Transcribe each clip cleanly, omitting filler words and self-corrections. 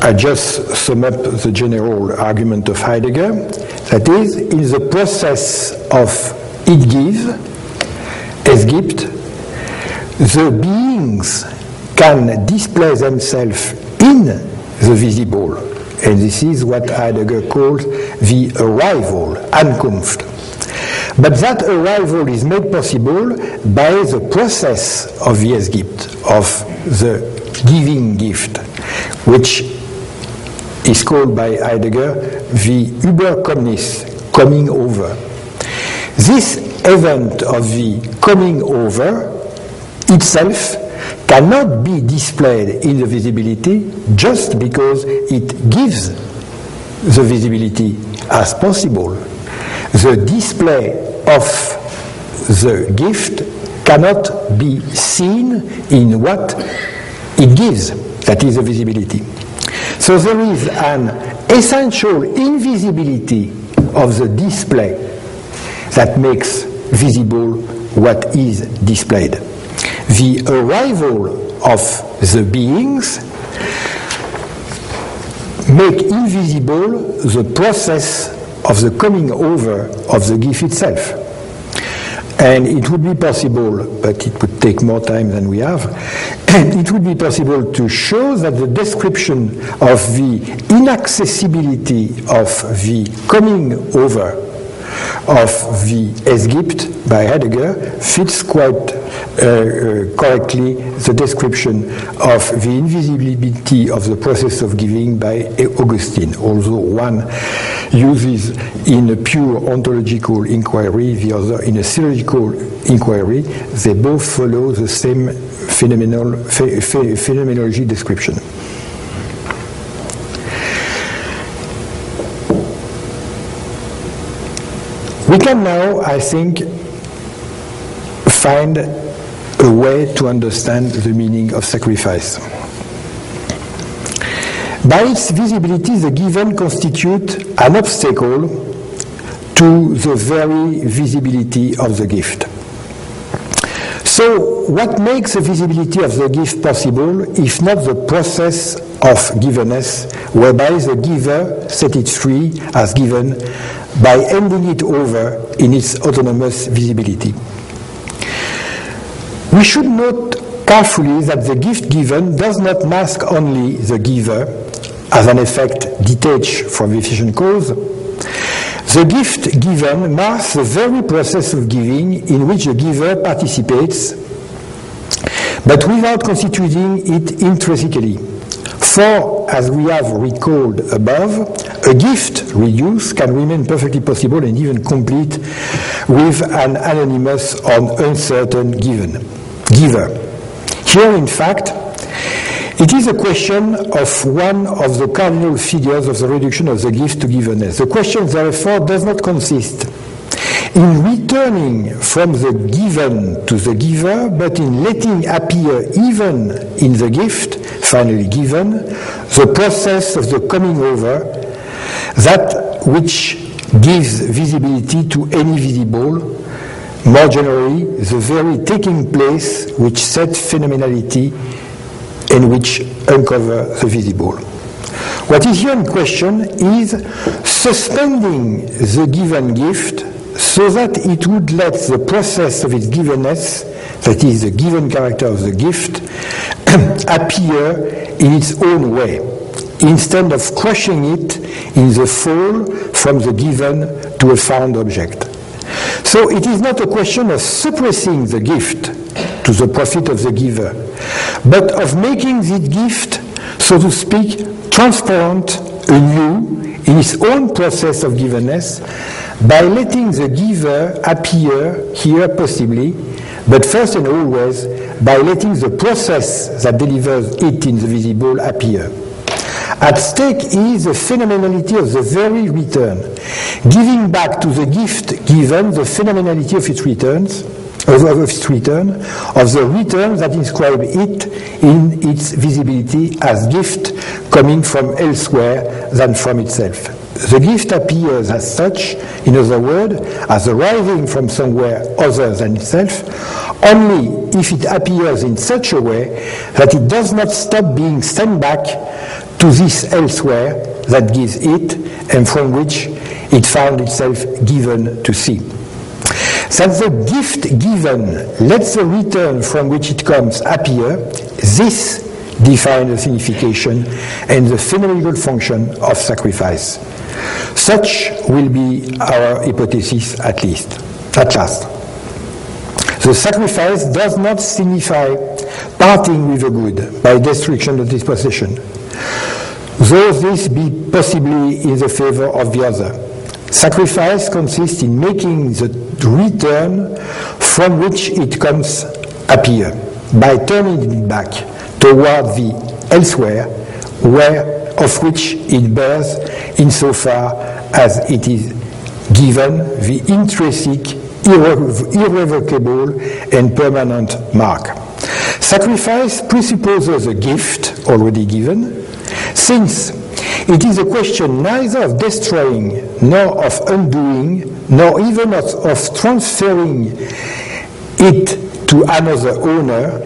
I just sum up the general argument of Heidegger. That is, in the process of it gives, es gibt, the beings can display themselves in the visible. And this is what Heidegger calls the arrival, Ankunft. But that arrival is made possible by the process of the es gibt, of the giving gift, which is called by Heidegger the Überkommnis, coming over. This event of the coming over itself cannot be displayed in the visibility just because it gives the visibility as possible. The display of the gift cannot be seen in what it gives, that is the visibility. So there is an essential invisibility of the display that makes visible what is displayed. The arrival of the beings make invisible the process of the coming over of the gift itself. And it would be possible, but it would take more time than we have, it would be possible to show that the description of the inaccessibility of the coming over of the es gibt by Heidegger fits quite correctly the description of the invisibility of the process of giving by Augustine. Although one uses in a pure ontological inquiry, the other in a theological inquiry, they both follow the same phenomenology description. We can now, I think, find a way to understand the meaning of sacrifice. By its visibility, the given constitutes an obstacle to the very visibility of the gift. So, what makes the visibility of the gift possible if not the process of givenness, whereby the giver set it free as given by handing it over in its autonomous visibility? We should note carefully that the gift given does not mask only the giver as an effect detached from the efficient cause. The gift given masks the very process of giving in which the giver participates, but without constituting it intrinsically. For, as we have recalled above, a gift reduced can remain perfectly possible and even complete with an anonymous or uncertain giver. Here, in fact, it is a question of one of the cardinal figures of the reduction of the gift to givenness. The question, therefore, does not consist in returning from the given to the giver, but in letting appear even in the gift, finally given, the process of the coming over, that which gives visibility to any visible, more generally, the very taking place which sets phenomenality and which uncover the visible. What is here in question is suspending the given gift so that it would let the process of its givenness, that is the given character of the gift, appear in its own way, instead of crushing it in the fall from the given to a found object. So it is not a question of suppressing the gift to the profit of the giver, but of making the gift, so to speak, transparent anew in its own process of givenness by letting the giver appear here possibly, but first and always by letting the process that delivers it in the visible appear. At stake is the phenomenality of the very return, giving back to the gift given the phenomenality of its returns, of the return that inscribe it in its visibility as gift coming from elsewhere than from itself. The gift appears as such, in other words, as arising from somewhere other than itself, only if it appears in such a way that it does not stop being sent back to this elsewhere that gives it and from which it found itself given to see. That the gift given lets the return from which it comes appear, this defines the signification and the phenomenological function of sacrifice. Such will be our hypothesis at last. The sacrifice does not signify parting with the good by destruction of this possession, though this be possibly in the favor of the other. Sacrifice consists in making the return from which it comes appear, by turning it back toward the elsewhere, of which it bears, insofar as it is given, the intrinsic, irrevocable, and permanent mark. Sacrifice presupposes a gift already given, since it is a question neither of destroying, nor of undoing, nor even of transferring it to another owner,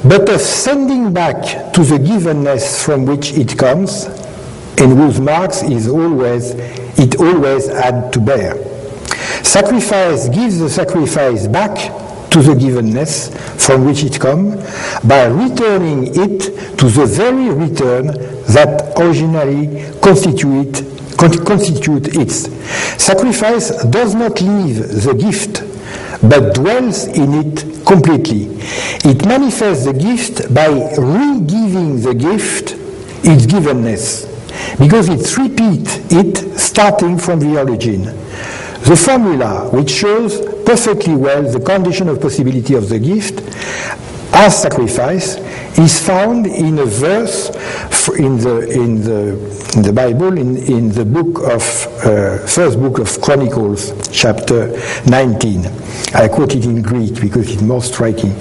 but of sending back to the givenness from which it comes, and whose marks it always had to bear. Sacrifice gives the sacrifice back to the givenness from which it comes by returning it to the very return that originally constitute its. Sacrifice does not leave the gift, but dwells in it completely. It manifests the gift by re-giving the gift its givenness, because it repeats it starting from the origin. The formula, which shows perfectly well the condition of possibility of the gift as sacrifice, is found in a verse in the Bible, in the book of first book of Chronicles, chapter 19. I quote it in Greek because it's more striking.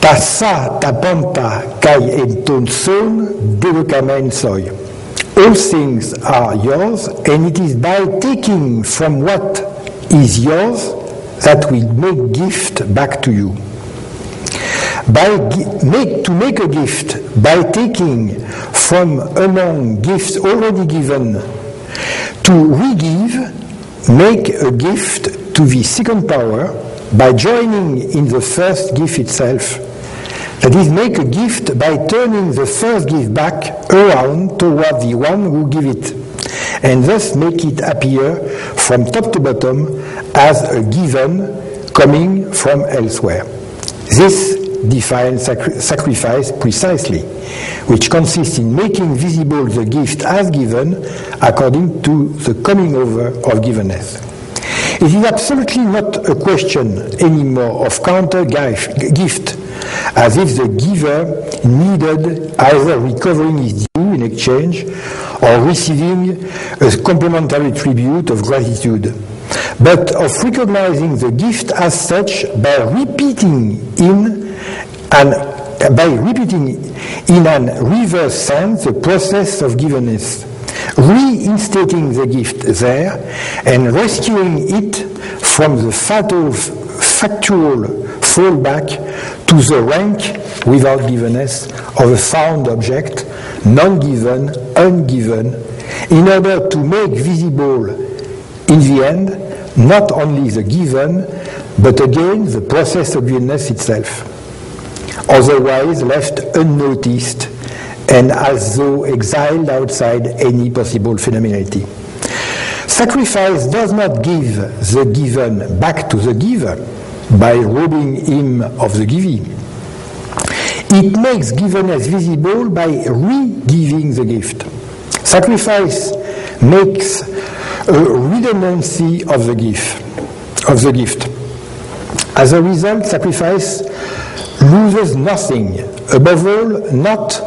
Ta sa ta panta kai en ton son delokamen soy. All things are yours, and it is by taking from what is yours that we make gift back to you. To make a gift by taking from among gifts already given, to re-give, make a gift to the second power by joining in the first gift itself. That is, make a gift by turning the first gift back around toward the one who gave it, and thus make it appear from top to bottom as a given coming from elsewhere. This defines sacrifice precisely, which consists in making visible the gift as given according to the coming over of givenness. It is absolutely not a question anymore of counter gift, as if the giver needed either recovering his due in exchange or receiving a complementary tribute of gratitude, but of recognizing the gift as such by repeating in an reverse sense the process of givenness, reinstating the gift there and rescuing it from the factual fallback to the rank without givenness of a found object, non-given, ungiven, in order to make visible in the end not only the given, but again the process of givenness itself, otherwise left unnoticed and as though exiled outside any possible phenomenality. Sacrifice does not give the given back to the giver by robbing him of the givee. It makes givenness visible by re-giving the gift. Sacrifice makes a redundancy of the gift. As a result, sacrifice loses nothing, above all, not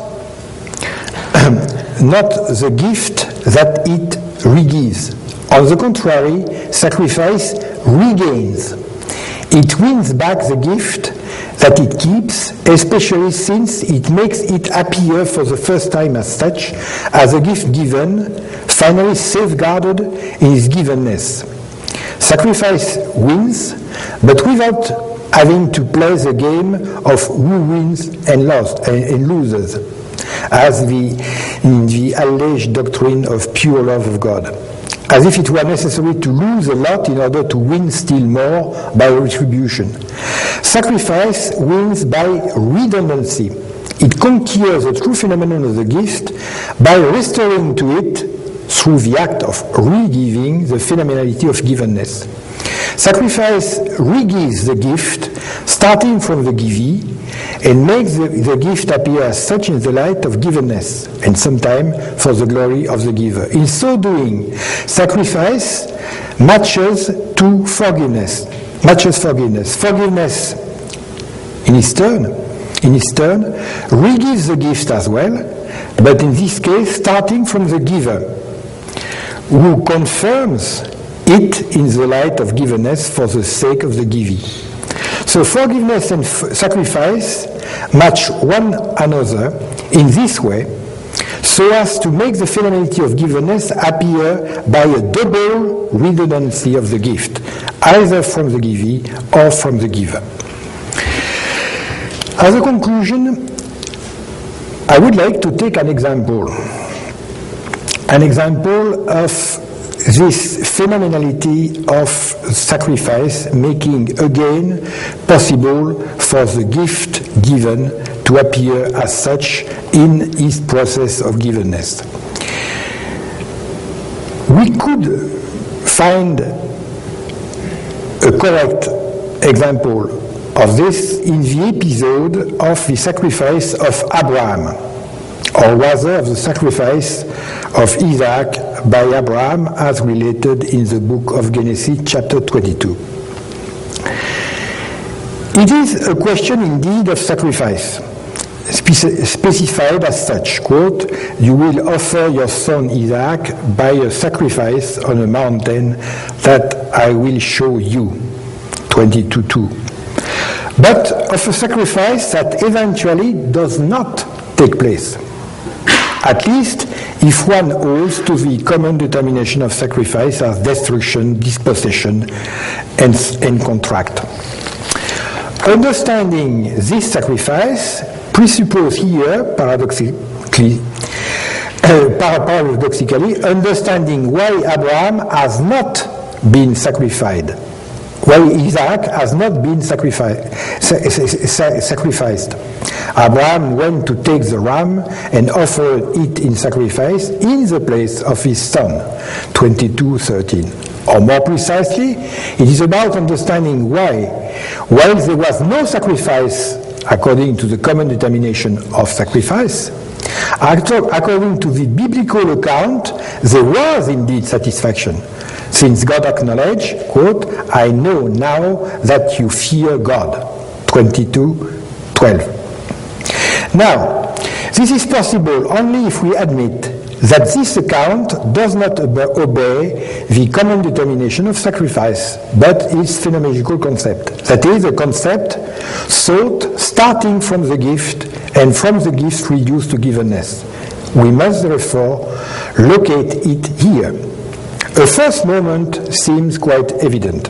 the gift that it re-gives. On the contrary, sacrifice regains. It wins back the gift that it keeps, especially since it makes it appear for the first time as such, as a gift given, finally safeguarded in its givenness. Sacrifice wins, but without having to play the game of who wins and loses, as in the alleged doctrine of pure love of God, as if it were necessary to lose a lot in order to win still more by retribution. Sacrifice wins by redundancy. It conquers the true phenomenon of the gift by restoring to it, through the act of re-giving, the phenomenality of givenness. Sacrifice re-gives the gift, starting from the givee, and makes the gift appear as such in the light of givenness, and sometimes for the glory of the giver. In so doing, sacrifice matches forgiveness. Forgiveness, in its turn, re-gives the gift as well, but in this case, starting from the giver, who confirms it in the light of givenness for the sake of the givee. So forgiveness and sacrifice match one another in this way, so as to make the phenomenality of givenness appear by a double redundancy of the gift, either from the givee or from the giver. As a conclusion, I would like to take an example of this phenomenality of sacrifice, making again possible for the gift given to appear as such in its process of givenness. We could find a correct example of this in the episode of the sacrifice of Abraham, or rather of the sacrifice of Isaac by Abraham as related in the book of Genesis chapter 22. It is a question indeed of sacrifice, specified as such, quote, "You will offer your son Isaac by a sacrifice on a mountain that I will show you," 22:2. But of a sacrifice that eventually does not take place, at least if one holds to the common determination of sacrifice as destruction, dispossession, and contract. Understanding this sacrifice presupposes here, paradoxically, understanding why Abraham has not been sacrificed, why Isaac has not been sacrificed. Abraham went to take the ram and offered it in sacrifice in the place of his son, 22:13. Or more precisely, it is about understanding why, while there was no sacrifice according to the common determination of sacrifice, according to the biblical account, there was indeed satisfaction, since God acknowledged, quote, "I know now that you fear God," 22:12. Now, this is possible only if we admit that this account does not obey the common determination of sacrifice, but its phenomenological concept. That is, a concept sought starting from the gift and from the gift reduced to givenness. We must therefore locate it here. A first moment seems quite evident.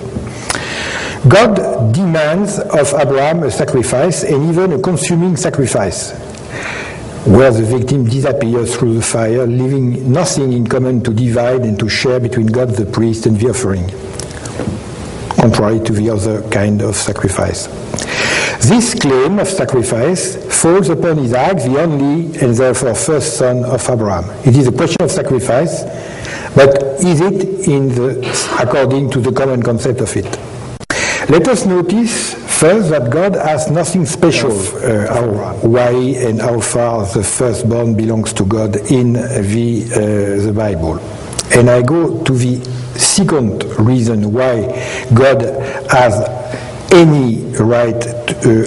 God demands of Abraham a sacrifice, and even a consuming sacrifice, where the victim disappears through the fire, leaving nothing in common to divide and to share between God, the priest, and the offering, contrary to the other kind of sacrifice. This claim of sacrifice falls upon Isaac, the only and therefore first son of Abraham. It is a question of sacrifice, but is it according to the common concept of it? Let us notice first that God has nothing special why and how far the firstborn belongs to God in the Bible. And I go to the second reason why God has any right,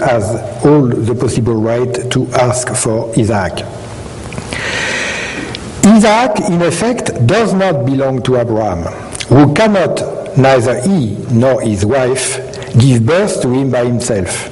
has all the possible right to ask for Isaac. Isaac, in effect, does not belong to Abraham, who cannot, neither he nor his wife, give birth to him by himself.